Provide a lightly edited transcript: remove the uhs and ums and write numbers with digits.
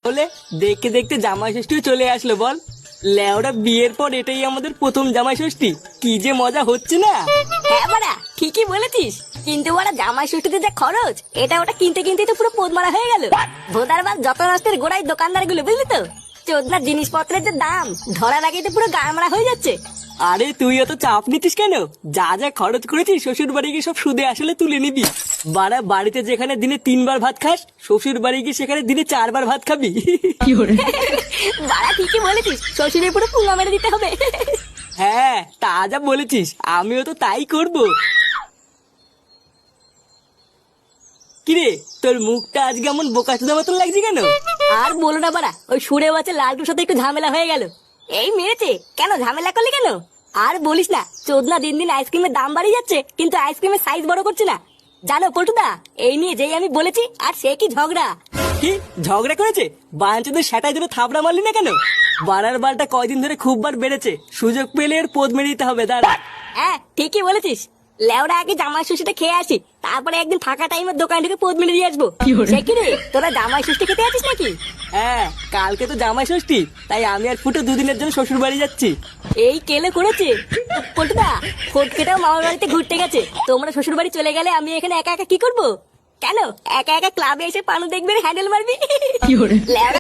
বলে দেখতে দেখতে জামাই ষষ্ঠীও চলে আসলো বল। লেওরা বিয়ের পর এটাই আমাদের প্রথম জামাই ষষ্ঠী, কি যে মজা হচ্ছে না। হ্যাঁ বাড়া ঠিকই বলেছিস, কিন্তু ওরা জামাই ষষ্ঠীতে যা খরচ, এটা ওটা কিনতে কিনতে তো পুরো পোদ মারা হয়ে গেল। ভোদার বাল যত নষ্টের গোড়ায় দোকানদার গুলো, বুঝলি তো? চোদনার জিনিসপত্রের যে দাম ধরার আগেই তো পুরো গা মারা হয়ে যাচ্ছে। আরে তুই এত চাপ নিতিস কেন? যা যা খরচ করেছিস শ্বশুর বাড়ি গিয়ে সব সুদে আসলে তুলে নিবি। বাড়া বাড়িতে যেখানে দিনে 3 বার ভাত খাস, শ্বশুর বাড়ি গিয়ে সেখানে দিনে 4 বার ভাত খাবি। বাড়া ঠিকই বলেছিস, শ্বশুরের পুরো পুঙ্গা মেরে দিতে হবে। হ্যাঁ তা যা বলেছিস, আমিও তো তাই করব। কিরে তোর মুখটা আজকে এমন বোকাচোদা মতন লাগছে কেন? আর বলো না বাড়া, ওই সুরে বাচ্চা লালটুর সাথে একটু ঝামেলা হয়ে গেল। এই মেরেছে কেন, ঝামেলা করলি কেন? আর বলিস না, চোদনা দিন দিন আইসক্রিমের দাম বাড়িয়ে যাচ্ছে, কিন্তু আইসক্রিমের সাইজ বড় করছে না। জানো পল্টুদা, এই নিয়ে যেই আমি বলেছি আর সে কি ঝগড়া। কি ঝগড়া করেছে? বাঞ্চদের সেটাই ধরে থাবড়া মারলি না কেন? বাড়ার বালটা কয়দিন ধরে খুব বার বেড়েছে, সুযোগ পেলে এর পোদ মেরে দিতে হবে। দাঁড়া। হ্যাঁ ঠিকই বলেছিস, লেওরা আগে জামাই ষষ্ঠীটা খেয়ে আসি, তারপরে একদিন ফাঁকা টাইমের দোকান থেকে পোদ মেরে দিয়ে আসবো। সে কি রে, তোরা জামাই ষষ্ঠী খেতে আছিস নাকি? হ্যাঁ কালকে তো জামাই ষষ্ঠী, তাই আমি আর ফুটো দুদিনের জন্য শ্বশুর বাড়ি যাচ্ছি। এই কেলে করেছে পল্টুদা, ফটকেটাও মামার বাড়িতে ঘুরতে গেছে, তোমরা শ্বশুর বাড়ি চলে গেলে আমি এখানে একা একা কি করবো? কেন একা একা ক্লাবে এসে পানু দেখবে, হ্যান্ডেল মারবি? লেওরা